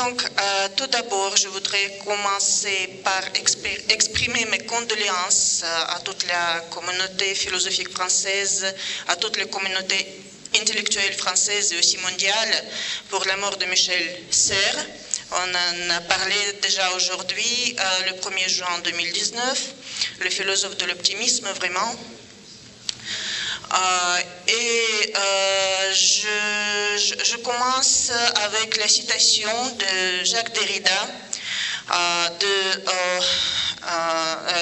Donc, tout d'abord, je voudrais commencer par exprimer mes condoléances à toute la communauté philosophique française, à toute la communauté intellectuelle française et aussi mondiale pour la mort de Michel Serres. On en a parlé déjà aujourd'hui, le 1er juin 2019, le philosophe de l'optimisme, vraiment. Je commence avec la citation de Jacques Derrida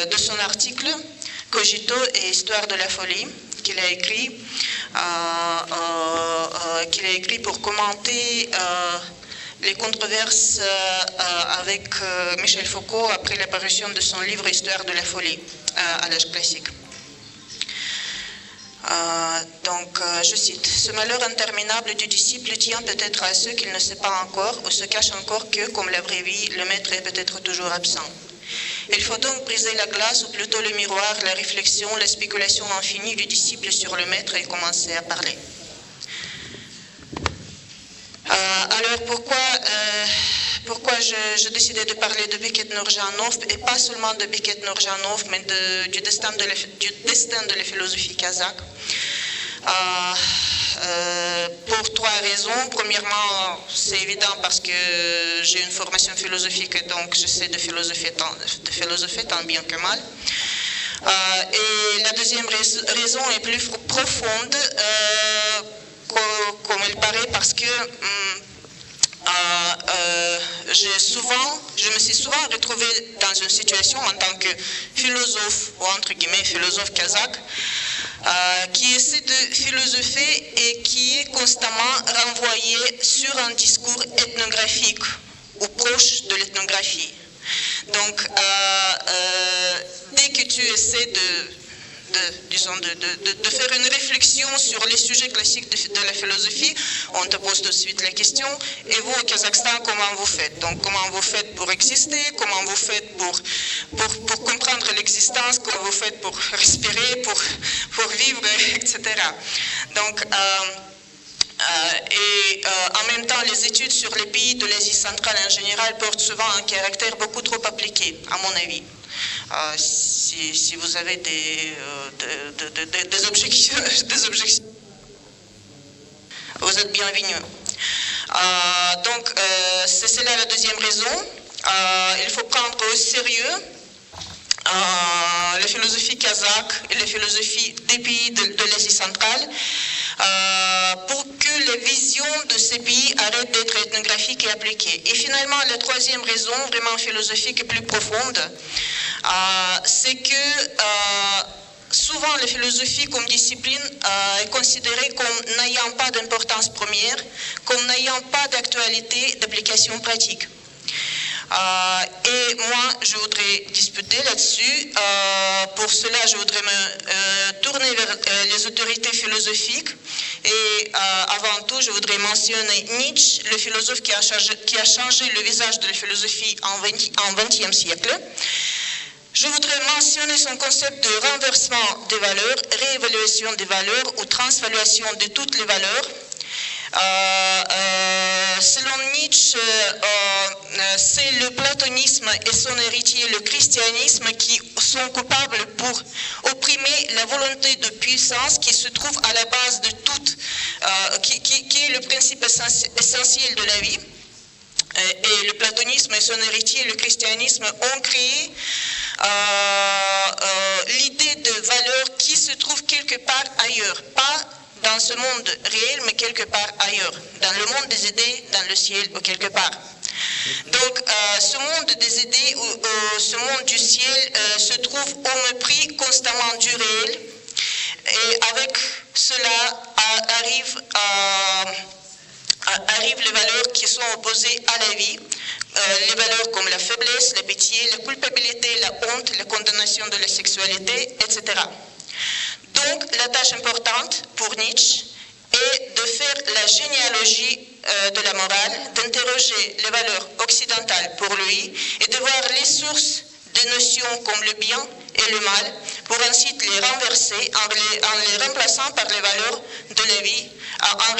de son article « Cogito et histoire de la folie » qu'il a écrit pour commenter les controverses avec Michel Foucault après l'apparition de son livre « Histoire de la folie » à l'âge classique. Je cite, « Ce malheur interminable du disciple tient peut-être à ceux qu'il ne sait pas encore ou se cache encore que, comme la vraie vie, le maître est peut-être toujours absent. Il faut donc briser la glace ou plutôt le miroir, la réflexion, la spéculation infinie du disciple sur le maître et commencer à parler. » Alors pourquoi j'ai décidé de parler de Beket Nourjanov et pas seulement de Beket Nourjanov, mais du destin de la philosophie kazakh? Pour trois raisons. Premièrement, c'est évident parce que j'ai une formation philosophique et donc j'essaie de philosopher tant bien que mal. Et la deuxième raison est plus profonde, comme il paraît, parce que je me suis souvent retrouvée dans une situation en tant que philosophe, ou entre guillemets philosophe kazakh, qui essaie de philosopher et qui est constamment renvoyé sur un discours ethnographique ou proche de l'ethnographie. Donc, dès que tu essaies de faire une réflexion sur les sujets classiques de la philosophie, on te pose tout de suite la question, et vous au Kazakhstan, comment vous faites? Donc comment vous faites pour exister, comment vous faites pour comprendre l'existence, comment vous faites pour respirer, pour vivre, etc. Donc, en même temps, les études sur les pays de l'Asie centrale en général portent souvent un caractère beaucoup trop appliqué, à mon avis. Si vous avez des objections, vous êtes bienvenus. Donc, c'est là la deuxième raison. Il faut prendre au sérieux la philosophie kazakh et la philosophie des pays de l'Asie centrale pour que la vision de ces pays arrête d'être ethnographique et appliquée. Et finalement, la troisième raison, vraiment philosophique et plus profonde, c'est que souvent la philosophie comme discipline est considérée comme n'ayant pas d'importance première, comme n'ayant pas d'actualité d'application pratique. Et moi, je voudrais discuter là-dessus. Pour cela, je voudrais me tourner vers les autorités philosophiques. Et avant tout, je voudrais mentionner Nietzsche, le philosophe qui a changé le visage de la philosophie en XXe siècle. Je voudrais mentionner son concept de renversement des valeurs, réévaluation des valeurs ou transvaluation de toutes les valeurs. Selon Nietzsche, c'est le platonisme et son héritier, le christianisme, qui sont coupables pour opprimer la volonté de puissance qui se trouve à la base de toute, qui est le principe essentiel de la vie. Et le platonisme et son héritier, le christianisme, ont créé l'idée de valeur qui se trouve quelque part ailleurs, pas dans ce monde réel, mais quelque part ailleurs, dans le monde des idées, dans le ciel ou quelque part. Donc, ce monde des idées ou ce monde du ciel se trouve au mépris constamment du réel, et avec cela arrivent les valeurs qui sont opposées à la vie, les valeurs comme la faiblesse, la pitié, la culpabilité, la honte, la condamnation de la sexualité, etc. Donc, la tâche importante pour Nietzsche est de faire la généalogie de la morale, d'interroger les valeurs occidentales pour lui et de voir les sources des notions comme le bien et le mal pour ensuite les renverser en les remplaçant par les valeurs de la vie, en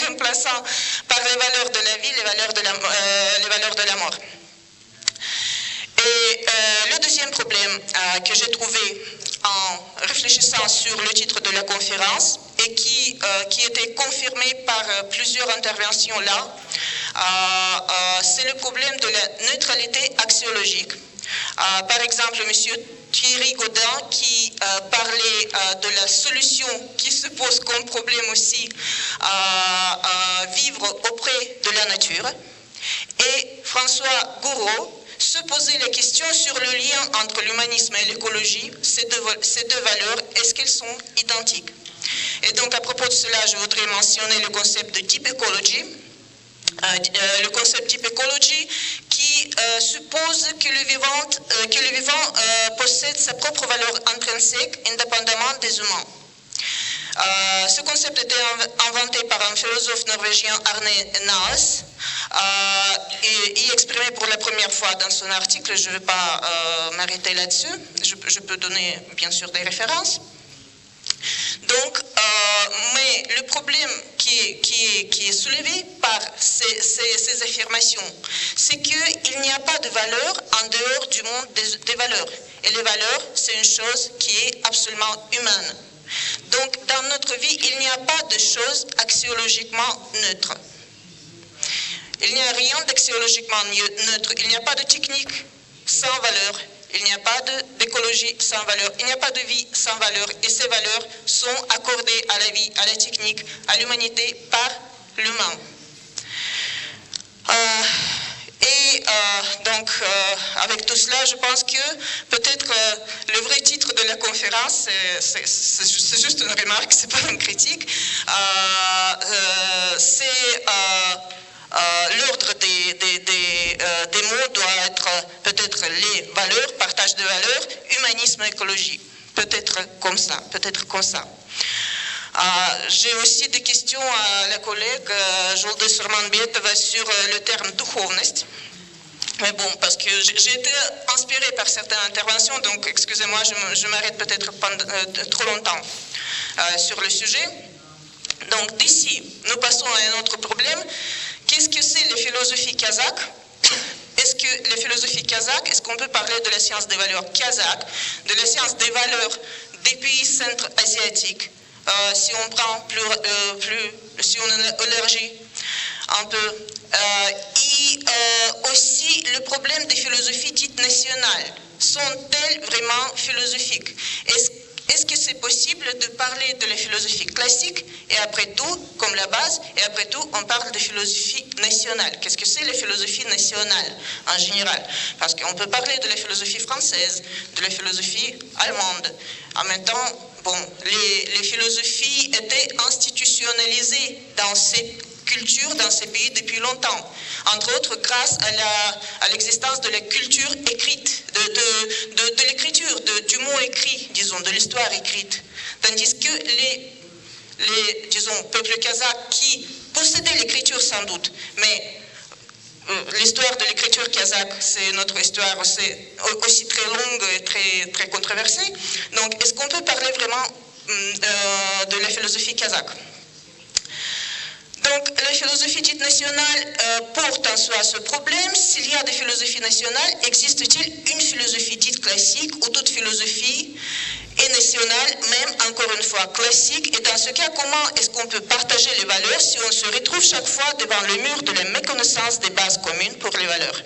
remplaçant par les valeurs de la vie, les valeurs de la mort. Et le deuxième problème que j'ai trouvé en réfléchissant sur le titre de la conférence et qui était confirmé par plusieurs interventions là, c'est le problème de la neutralité axiologique. Par exemple, M. Thierry Gaudin qui parlait de la solution qui se pose comme problème aussi vivre auprès de la nature. Et François Gouraud se posait la question sur le lien entre l'humanisme et l'écologie, ces deux valeurs, est-ce qu'elles sont identiques? Et donc à propos de cela, je voudrais mentionner le concept de deep ecology. Le concept deep ecology qui suppose que le vivant possède sa propre valeur intrinsèque indépendamment des humains. Ce concept était inventé par un philosophe norvégien, Arne Naas, et exprimé pour la première fois dans son article. Je ne vais pas m'arrêter là-dessus, je peux donner bien sûr des références. Donc, mais le problème qui est soulevé par ces affirmations, c'est qu'il n'y a pas de valeur en dehors du monde des valeurs. Et les valeurs, c'est une chose qui est absolument humaine. Donc, dans notre vie, il n'y a pas de chose axiologiquement neutre. Il n'y a rien d'axiologiquement neutre. Il n'y a pas de technique sans valeur. Il n'y a pas d'écologie sans valeur. Il n'y a pas de vie sans valeur. Et ces valeurs sont accordées à la vie, à la technique, à l'humanité par l'humain. Donc, avec tout cela, je pense que peut-être le vrai titre de la conférence, c'est juste une remarque, c'est pas une critique, c'est l'ordre des mots doit être peut-être les valeurs, partage de valeurs, humanisme, écologie. Peut-être comme ça, peut-être comme ça. J'ai aussi des questions à la collègue Julde Surmanbetova sur le terme духовность. Mais bon, parce que j'ai été inspirée par certaines interventions, donc excusez-moi, je m'arrête peut-être trop longtemps sur le sujet. Donc d'ici, nous passons à un autre problème. Qu'est-ce que c'est la philosophie kazakh? Est-ce que la philosophie kazakh, est-ce qu'on peut parler de la science des valeurs kazakh, de la science des valeurs des pays centra-asiatiques, si on prend si on élargit un peu, et aussi le problème des philosophies dites nationales. Sont-elles vraiment philosophiques? Est-ce que c'est possible de parler de la philosophie classique et après tout, comme la base, et après tout, on parle de philosophie nationale? Qu'est-ce que c'est la philosophie nationale en général? Parce qu'on peut parler de la philosophie française, de la philosophie allemande. En même temps, bon, les philosophies étaient institutionnalisées dans ces culture dans ces pays depuis longtemps, entre autres grâce à l'existence de la culture écrite, de l'écriture, du mot écrit, disons, de l'histoire écrite. Tandis que les disons, peuples kazakhs qui possédaient l'écriture sans doute, mais l'histoire de l'écriture kazakh, c'est notre histoire, c'est aussi très longue et très, très controversée. Donc, est-ce qu'on peut parler vraiment de la philosophie kazakh? Donc, la philosophie dite nationale porte en soi ce problème. S'il y a des philosophies nationales, existe-t-il une philosophie dite classique ou toute philosophie est nationale, même encore une fois classique? Et dans ce cas, comment est-ce qu'on peut partager les valeurs si on se retrouve chaque fois devant le mur de la méconnaissance des bases communes pour les valeurs?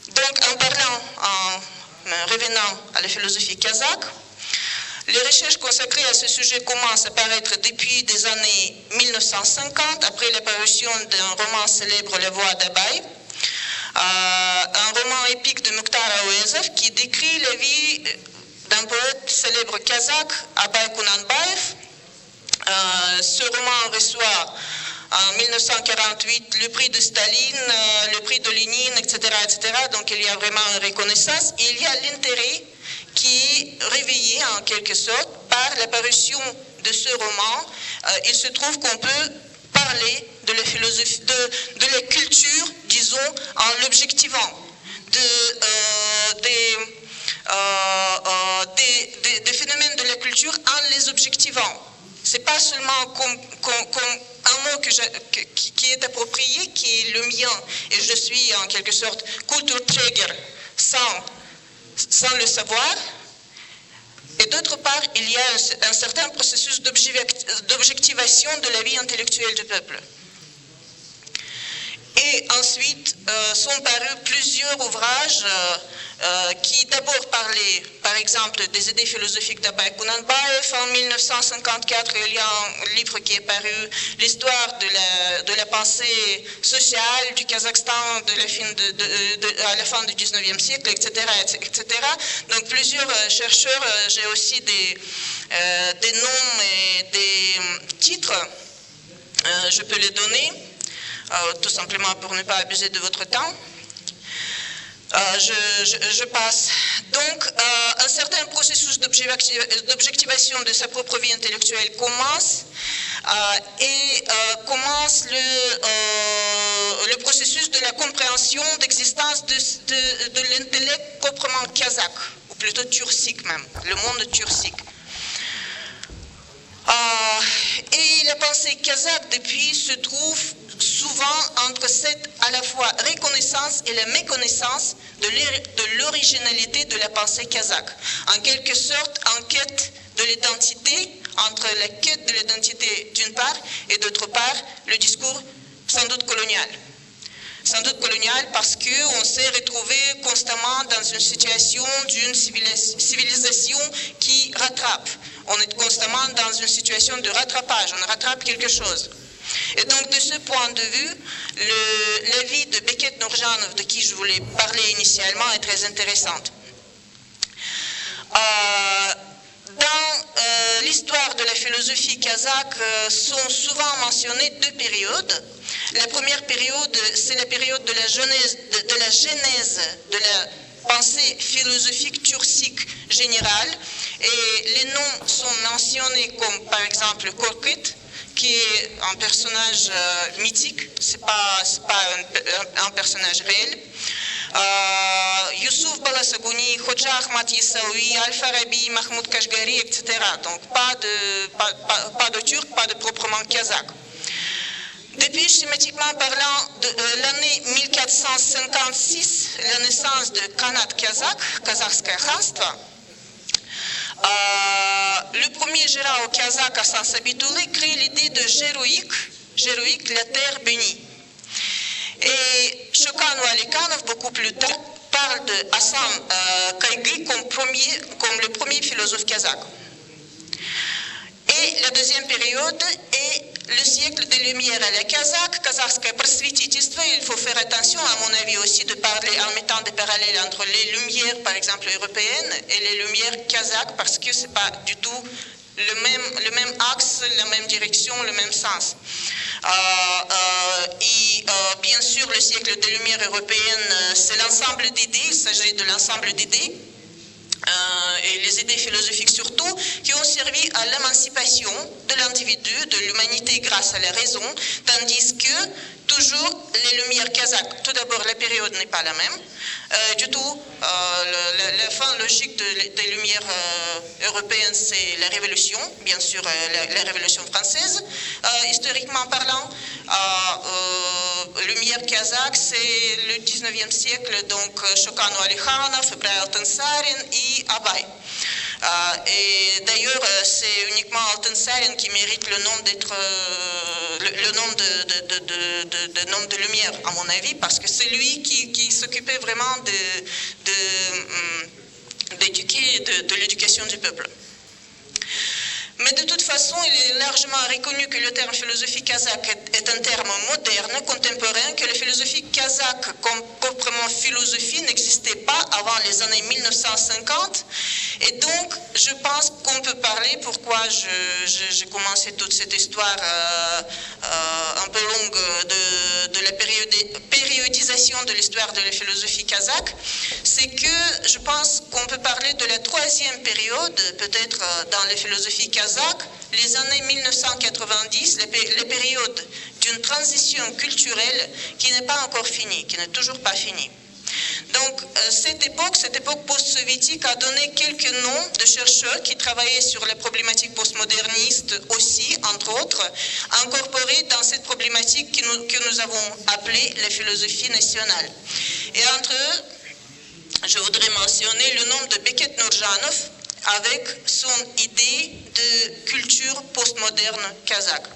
Donc, en revenant à la philosophie kazakh, les recherches consacrées à ce sujet commencent à paraître depuis des années 1950, après l'apparition d'un roman célèbre, La Voix d'Abay, un roman épique de Mukhtar Aouezov qui décrit la vie d'un poète célèbre kazakh, Abay Kunanbayev. Ce roman reçoit en 1948 le prix de Staline, le prix de Lénine, etc., etc. Donc il y a vraiment une reconnaissance. Et il y a l'intérêt qui est réveillé en quelque sorte par l'apparition de ce roman. Il se trouve qu'on peut parler de la philosophie, de la culture, disons, en l'objectivant, des phénomènes de la culture en les objectivant. C'est pas seulement qui est approprié, qui est le mien, et je suis en quelque sorte Kulturträger sans le savoir. Et d'autre part, il y a un certain processus d'objectivation de la vie intellectuelle du peuple. Et ensuite sont parus plusieurs ouvrages qui d'abord parlaient, par exemple, des idées philosophiques d'Abay Kunanbayev. En 1954, il y a un livre qui est paru, l'histoire de la pensée sociale du Kazakhstan à la fin du 19e siècle, etc., etc. Donc plusieurs chercheurs, j'ai aussi des noms et des titres, je peux les donner. Tout simplement pour ne pas abuser de votre temps. Je passe. Donc, un certain processus d'objectivation de sa propre vie intellectuelle commence et commence le processus de la compréhension d'existence de l'intellect proprement kazakh, ou plutôt turcique même, le monde turcique. Et la pensée kazakh depuis se trouve souvent entre cette à la fois reconnaissance et la méconnaissance de l'originalité de la pensée kazakh. En quelque sorte, en quête de l'identité, entre la quête de l'identité d'une part et d'autre part, le discours sans doute colonial. Sans doute colonial parce qu'on s'est retrouvé constamment dans une situation d'une civilisation qui rattrape. On est constamment dans une situation de rattrapage, on rattrape quelque chose. Et donc, de ce point de vue, la vie de Beket Nurjanov, de qui je voulais parler initialement, est très intéressante. Dans l'histoire de la philosophie kazakh sont souvent mentionnées deux périodes. La première période, c'est la période de la genèse de la pensée philosophique turcique générale. Et les noms sont mentionnés comme, par exemple, Korkut, qui est un personnage mythique, c'est pas un personnage réel. Youssouf Balasagouni, Khodja Ahmad Yessaoui, Al-Farabi, Mahmoud Kashgari, etc. Donc pas de turc, pas de proprement kazakh. Depuis, schématiquement parlant, de l'année 1456, la naissance de Khanat kazakh, Kazakhskое ханство, le premier gérant kazakh Hassan Sabitouli crée l'idée de Jéroïque, la terre bénie. Et Shokan Walikhanov, beaucoup plus tard, parle de Hassan Kaygı comme le premier philosophe kazakh. Et la deuxième période est le siècle des Lumières à la Kazakh, Kazakhское просветительство. Il faut faire attention, à mon avis, aussi de parler en mettant des parallèles entre les Lumières, par exemple, européennes et les Lumières kazakhes, parce que ce n'est pas du tout le même axe, la même direction, le même sens. Et bien sûr, le siècle des Lumières européennes, c'est l'ensemble d'idées, il s'agit de l'ensemble d'idées. Et les idées philosophiques surtout, qui ont servi à l'émancipation de l'individu, de l'humanité grâce à la raison, tandis que toujours les Lumières kazakhes, tout d'abord la période n'est pas la même, du tout, la fin logique des Lumières européennes c'est la Révolution, bien sûr la Révolution française, historiquement parlant, Lumière kazakh c'est le 19e siècle, donc Shokan Walikhanov, Ibrahim Altensarin et Abay. Et d'ailleurs, c'est uniquement Altensarin qui mérite le nom d'être le nom de nom de Lumière, à mon avis, parce que c'est lui qui s'occupait vraiment d'éduquer, de l'éducation du peuple. Mais de toute façon, il est largement reconnu que le terme philosophie kazakh est un terme moderne, contemporain, que la philosophie kazakh comme proprement philosophie n'existait pas avant les années 1950. Et donc, je pense qu'on peut parler, pourquoi j'ai commencé toute cette histoire un peu longue de la périodisation de l'histoire de la philosophie kazakh, c'est que je pense qu'on peut parler de la troisième période, peut-être dans la philosophie kazakh, les années 1990, les périodes d'une transition culturelle qui n'est pas encore finie, qui n'est toujours pas finie. Donc cette époque post-soviétique a donné quelques noms de chercheurs qui travaillaient sur les problématiques postmodernistes aussi, entre autres, incorporés dans cette problématique que nous avons appelée la philosophie nationale. Et entre eux, je voudrais mentionner le nom de Beket Nurjanov avec son idée de culture postmoderne kazakh.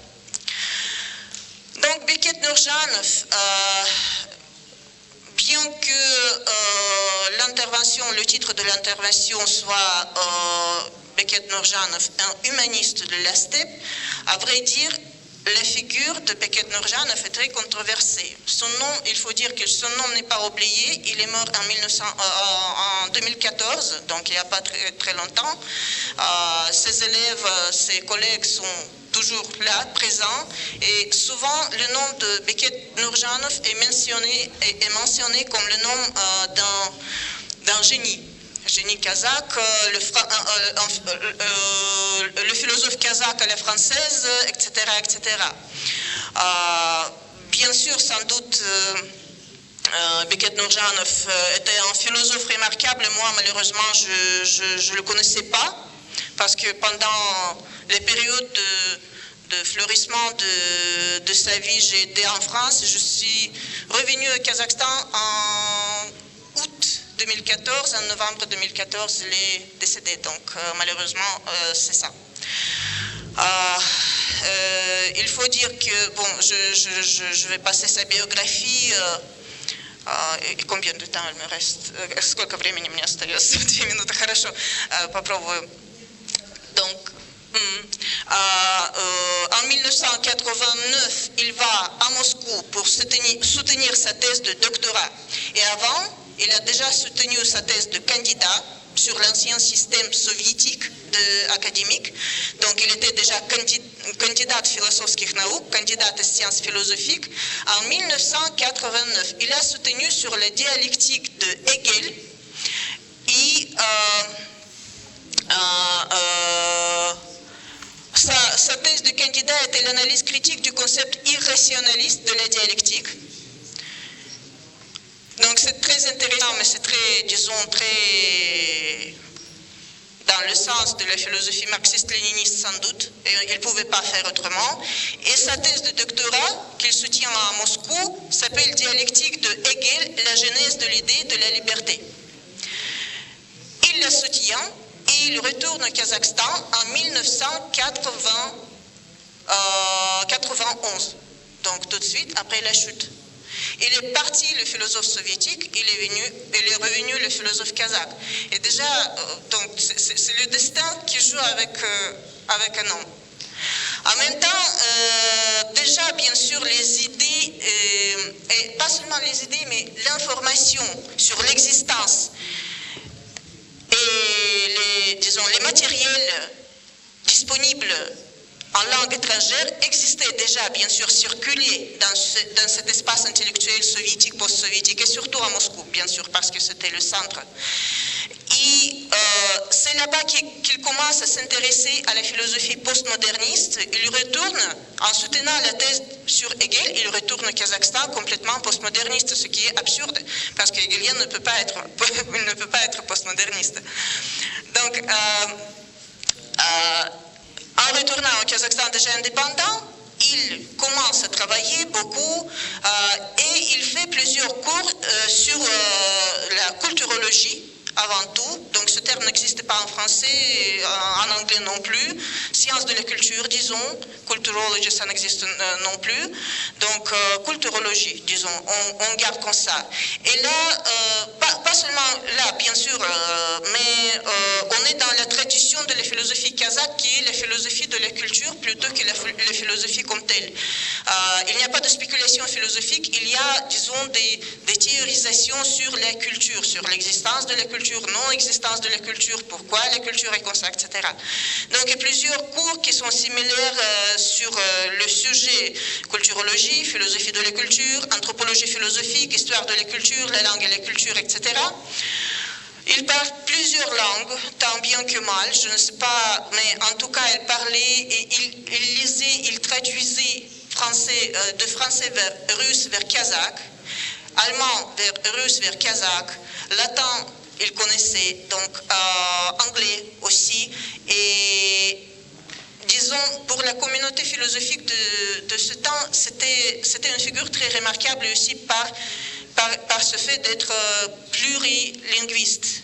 Donc Beket Nurjanov, bien que le titre de l'intervention soit Beket Nurjanov, un humaniste de la steppe, à vrai dire, la figure de Beket Nurjanov est très controversée. Son nom, il faut dire que son nom n'est pas oublié. Il est mort en 2014, donc il n'y a pas très longtemps. Ses élèves, ses collègues sont toujours là, présents. Et souvent, le nom de Beket Nurjanov est mentionné comme le nom d'un génie kazakh, le philosophe kazakh à la française, etc. etc. Bien sûr, sans doute, Beket Nurjanov était un philosophe remarquable. Moi, malheureusement, je ne le connaissais pas, parce que pendant les périodes de fleurissement de sa vie, j'ai été en France. Je suis revenu au Kazakhstan en août 2014, en novembre 2014, il est décédé, donc malheureusement, c'est ça. Il faut dire que, bon, je vais passer sa biographie. И combien de temps il me reste? Сколько времени мне остается? 2 минуты, хорошо, попробую. Donc, en 1989, il va à Moscou pour soutenir sa thèse de doctorat. Et avant, il a déjà soutenu sa thèse de candidat sur l'ancien système soviétique académique. Donc, il était déjà candidat философских наук, candidat de sciences philosophiques. En 1989, il a soutenu sur la dialectique de Hegel et sa thèse de candidat était l'analyse critique du concept irrationaliste de la dialectique. Donc c'est très intéressant, mais c'est très, disons, très dans le sens de la philosophie marxiste-léniniste sans doute, et il ne pouvait pas faire autrement. Et sa thèse de doctorat, qu'il soutient à Moscou, s'appelle Dialectique de Hegel, la genèse de l'idée de la liberté. Il la soutient et il retourne au Kazakhstan en 1991, donc tout de suite après la chute. Il est parti le philosophe soviétique, il est revenu le philosophe kazakh. Et déjà, donc c'est le destin qui joue avec un homme. En même temps, déjà, bien sûr, les idées, et pas seulement les idées, mais l'information sur l'existence et les matériels disponibles en langue étrangère existaient déjà, bien sûr, circulaient dans cet espace intellectuel soviétique, post-soviétique, et surtout à Moscou, bien sûr, parce que c'était le centre. Et c'est là-bas qu'il commence à s'intéresser à la philosophie postmoderniste. Il retourne, en soutenant la thèse sur Hegel, il retourne au Kazakhstan complètement postmoderniste, ce qui est absurde, parce que Hegelien ne peut pas être postmoderniste. Donc, en retournant au Kazakhstan déjà indépendant, il commence à travailler beaucoup et il fait plusieurs cours sur la culturologie avant tout. Donc ce terme n'existe pas en français, en anglais non plus. Sciences de la culture, disons. Culturology, ça n'existe non plus. Donc culturologie, disons, on garde comme ça. Et là, pas seulement là, bien sûr, mais on est dans la tradition de la philosophie kazakh qui est la philosophie de la culture plutôt que la philosophie comme telle. Il n'y a pas de spéculation philosophique, il y a, disons, des théorisations sur la culture, sur l'existence de la culture, non-existence de la culture, pourquoi la culture est comme ça, etc. Donc il y a plusieurs cours qui sont similaires sur le sujet culturologie, philosophie de la culture, anthropologie philosophique, histoire de la culture, la langue et la culture, etc. Il parle plusieurs langues, tant bien que mal, je ne sais pas, mais en tout cas, il parlait et il lisait, il traduisait de français vers russe vers kazakh. allemand vers russe vers kazakh, latin il connaissait, donc anglais aussi, et disons, pour la communauté philosophique de ce temps, c'était une figure très remarquable aussi par ce fait d'être plurilinguiste.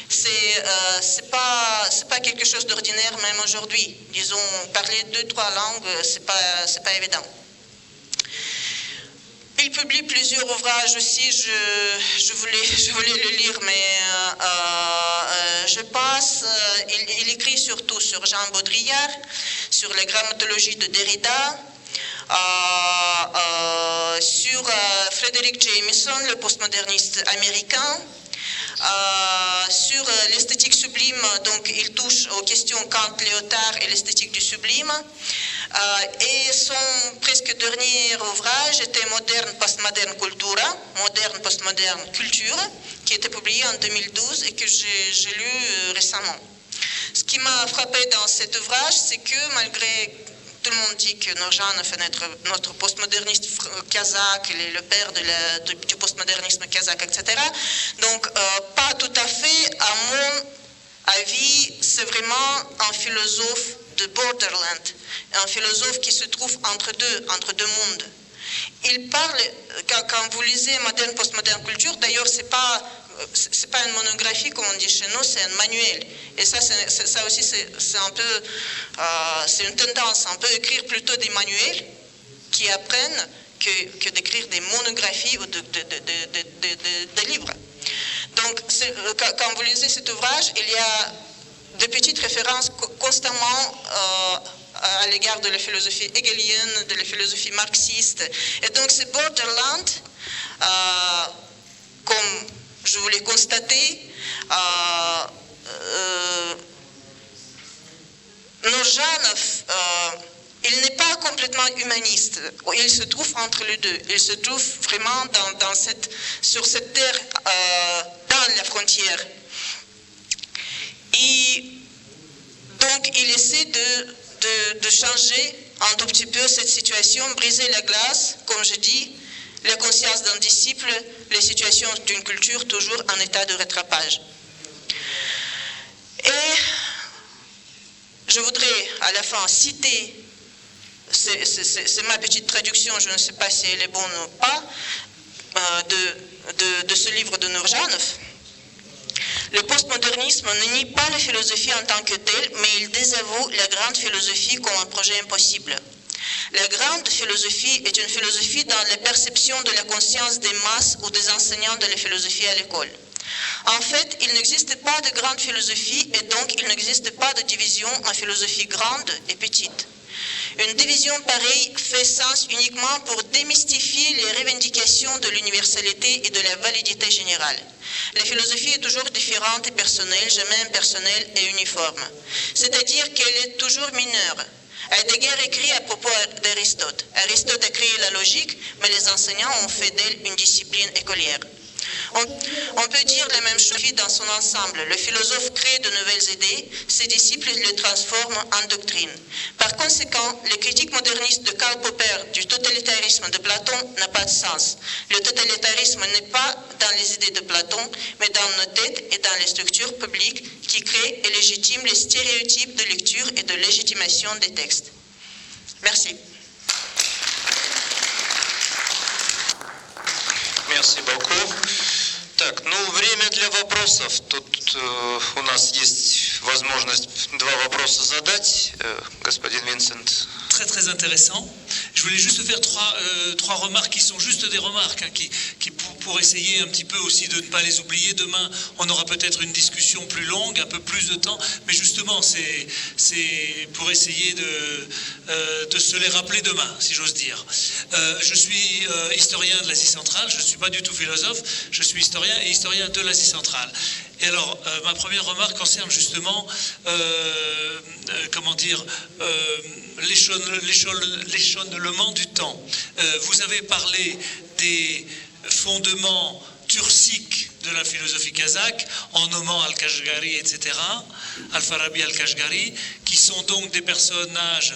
C'est pas quelque chose d'ordinaire même aujourd'hui. Disons, parler 2-3 langues, c'est pas évident. Il publie plusieurs ouvrages aussi, je voulais le lire, mais je passe. Il écrit surtout sur Jean Baudrillard, sur la grammatologie de Derrida, sur Frédéric Jameson, le postmoderniste américain, sur l'esthétique sublime, donc il touche aux questions Kant-Lyotard et l'esthétique du sublime. Et son presque dernier ouvrage était Moderne Postmoderne Cultura, Moderne Postmoderne Culture, qui était publié en 2012 et que j'ai lu récemment. Ce qui m'a frappé dans cet ouvrage, c'est que malgré tout le monde dit que Nurjanov est notre postmoderniste kazakh, il est le père du postmodernisme kazakh, etc. Donc, pas tout à fait, à mon avis, c'est vraiment un philosophe de borderland, un philosophe qui se trouve entre deux mondes. Il parle, quand vous lisez Moderne Postmoderne Culture, d'ailleurs, c'est pas une monographie comme on dit chez nous, c'est un manuel. Et ça aussi, c'est un peu, c'est une tendance. On peut écrire plutôt des manuels qui apprennent que d'écrire des monographies ou des livres. Donc, quand vous lisez cet ouvrage, il y a de petites références constamment à l'égard de la philosophie hegelienne, de la philosophie marxiste. Et donc, ce borderland, comme je voulais constater, Nurjanov, il n'est pas complètement humaniste. Il se trouve entre les deux. Il se trouve vraiment sur cette terre, dans la frontière. Et donc, il essaie de changer un tout petit peu cette situation, briser la glace, comme je dis, la conscience d'un disciple, les situations d'une culture toujours en état de rattrapage. Et je voudrais à la fin citer, c'est ma petite traduction, je ne sais pas si elle est bonne ou pas, de ce livre de Nurjanov. Le postmodernisme ne nie pas la philosophie en tant que telle, mais il désavoue la grande philosophie comme un projet impossible. La grande philosophie est une philosophie dans la perception de la conscience des masses ou des enseignants de la philosophie à l'école. En fait, il n'existe pas de grande philosophie et donc il n'existe pas de division en philosophie grande et petite. Une division pareille fait sens uniquement pour démystifier les revendications de l'universalité et de la validité générale. La philosophie est toujours différente et personnelle, jamais impersonnelle et uniforme. C'est-à-dire qu'elle est toujours mineure. Heidegger écrit à propos d'Aristote. Aristote a créé la logique, mais les enseignants ont fait d'elle une discipline écolière. On peut dire la même chose dans son ensemble. Le philosophe crée de nouvelles idées, ses disciples les transforment en doctrine. Par conséquent, les critiques modernistes de Karl Popper du totalitarisme de Platon n'a pas de sens. Le totalitarisme n'est pas dans les idées de Platon, mais dans nos têtes et dans les structures publiques qui créent et légitiment les stéréotypes de lecture et de légitimation des textes. Merci. Merci beaucoup. Так, время для вопросов. Тут у нас есть возможность 2 вопроса задать. Господин Винсент. Très intéressant. Je voulais juste faire trois remarques qui sont juste des remarques, hein, qui pour essayer un petit peu aussi de ne pas les oublier. Demain, on aura peut-être une discussion plus longue, un peu plus de temps, mais justement, c'est pour essayer de se les rappeler demain, si j'ose dire. Je suis historien de l'Asie centrale, je ne suis pas du tout philosophe, je suis historien et historien de l'Asie centrale. Et alors, ma première remarque concerne justement, l'échelonnement du temps. Vous avez parlé des fondements turciques de la philosophie kazakh, en nommant Al-Kashgari, etc., Al-Farabi Al-Kashgari, qui sont donc des personnages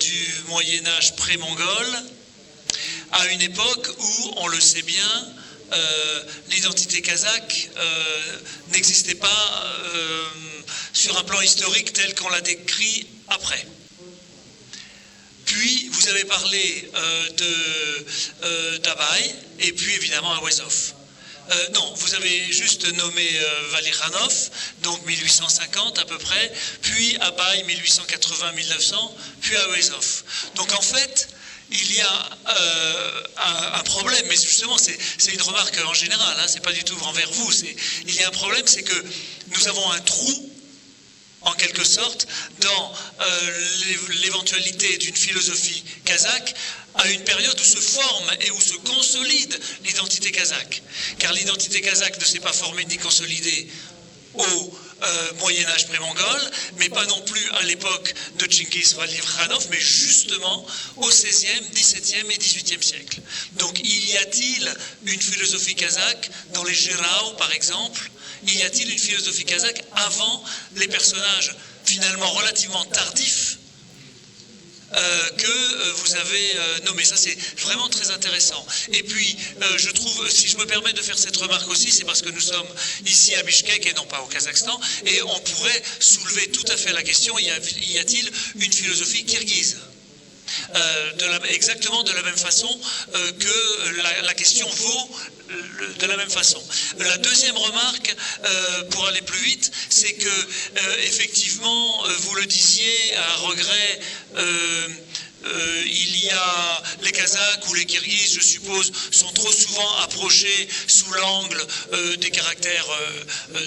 du Moyen-Âge pré-mongol. à une époque où, on le sait bien, l'identité kazakh n'existait pas sur un plan historique tel qu'on l'a décrit après. Puis, vous avez parlé d'Abay, et puis évidemment Awezov. Non, vous avez juste nommé Valikhanov, donc 1850 à peu près, puis Abay 1880-1900, puis Awezov. Donc en fait, il y a un problème, mais justement c'est une remarque en général, hein, c'est pas du tout envers vous, il y a un problème, c'est que nous avons un trou, en quelque sorte, dans l'éventualité d'une philosophie kazakh à une période où se forme et où se consolide l'identité kazakh. Car l'identité kazakh ne s'est pas formée ni consolidée au Moyen-Âge pré-mongol, mais pas non plus à l'époque de Tchingiz Valikhanov, mais justement au XVIe, XVIIe et XVIIIe siècle. Donc y a-t-il une philosophie kazakh dans les Gérao, par exemple? Y a-t-il une philosophie kazakh avant les personnages finalement relativement tardifs que vous avez nommés? Ça, c'est vraiment très intéressant. Et puis, je trouve, si je me permets de faire cette remarque aussi, c'est parce que nous sommes ici à Bishkek et non pas au Kazakhstan, et on pourrait soulever tout à fait la question, y a-t-il une philosophie kirghize? Exactement de la même façon que la question vaut de la même façon. La deuxième remarque, pour aller plus vite, c'est que effectivement, vous le disiez, à regret, il y a les Kazakhs ou les Kirghizes, je suppose, sont trop souvent approchés sous l'angle des caractères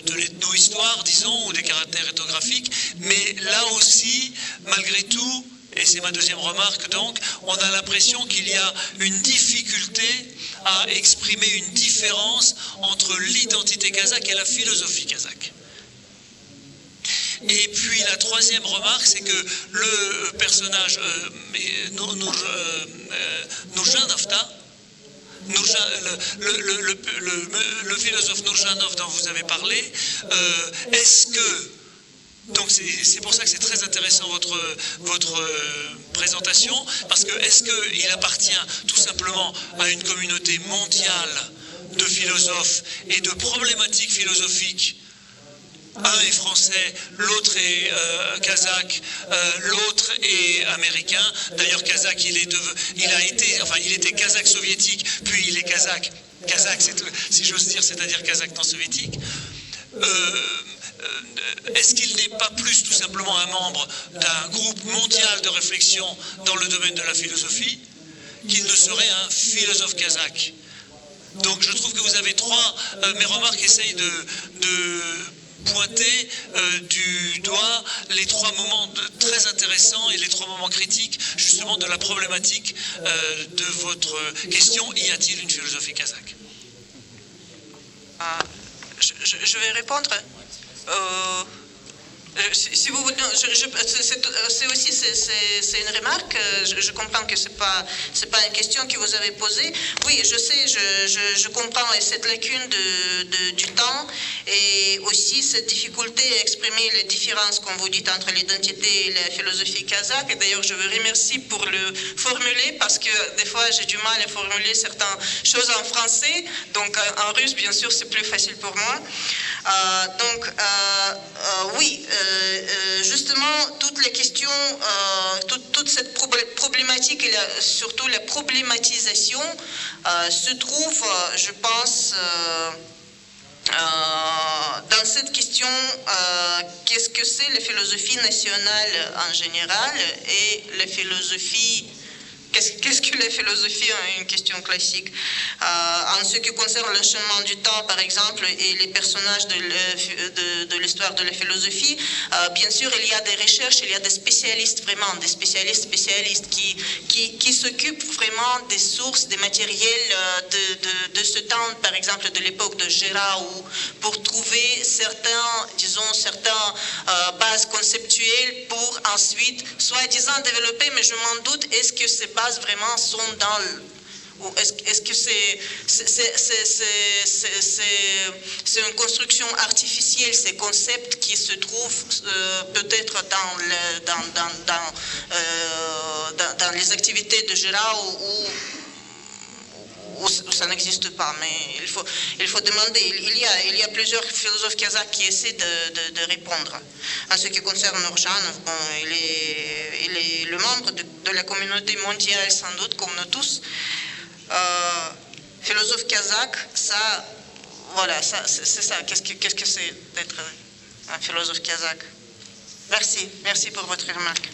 de l'ethno-histoire, disons, ou des caractères ethnographiques, mais là aussi, malgré tout, et c'est ma deuxième remarque donc, on a l'impression qu'il y a une difficulté à exprimer une différence entre l'identité kazakh et la philosophie kazakh. Et puis la troisième remarque, c'est que le personnage Nurjanov, le philosophe Nurjanov dont vous avez parlé, est-ce que... Donc c'est pour ça que c'est très intéressant votre présentation, parce que est-ce qu'il appartient tout simplement à une communauté mondiale de philosophes et de problématiques philosophiques? Un est français, l'autre est kazakh, l'autre est américain. D'ailleurs, kazakh, il était kazakh soviétique, puis il est kazakh. Kazakh, si j'ose dire, c'est-à-dire kazakh non soviétique. Est-ce qu'il n'est pas plus tout simplement un membre d'un groupe mondial de réflexion dans le domaine de la philosophie qu'il ne serait un philosophe kazakh? Donc je trouve que vous avez mes remarques essayent de pointer du doigt les trois moments très intéressants et les trois moments critiques justement de la problématique de votre question. Y a-t-il une philosophie kazakh? Je vais répondre. Si vous c'est aussi c'est une remarque. Je comprends que c'est pas une question que vous avez posée. Oui, je sais, je comprends cette lacune du temps et aussi cette difficulté à exprimer les différences, comme vous dites, entre l'identité et la philosophie kazakh. Et d'ailleurs, je vous remercie pour le formuler parce que des fois j'ai du mal à formuler certaines choses en français. Donc en russe, bien sûr, c'est plus facile pour moi. Oui, justement, toutes les questions, toute cette problématique et surtout la problématisation se trouve, je pense, dans cette question, qu'est-ce que c'est la philosophie nationale en général et la philosophie... Qu'est-ce que la philosophie? Une question classique. En ce qui concerne l'enchaînement du temps, par exemple, et les personnages de l'histoire de la philosophie, bien sûr, il y a des recherches, il y a des spécialistes, vraiment, des spécialistes qui s'occupent vraiment des sources, des matériels de ce temps, par exemple, de l'époque de Gérao, pour trouver certaines bases conceptuelles pour ensuite, soi-disant, développer, mais je m'en doute, est-ce que ces bases vraiment sont dans est-ce que c'est une construction artificielle, ces concepts qui se trouvent peut-être dans les activités de Gérao ou où ça n'existe pas, mais il faut demander. Il y a plusieurs philosophes kazakhs qui essaient de répondre. En ce qui concerne Nurjanov, bon, il est le membre de la communauté mondiale, sans doute, comme nous tous. Philosophe kazakh, ça, voilà, c'est ça. Qu'est-ce que c'est d'être un philosophe kazakh? Merci pour votre remarque.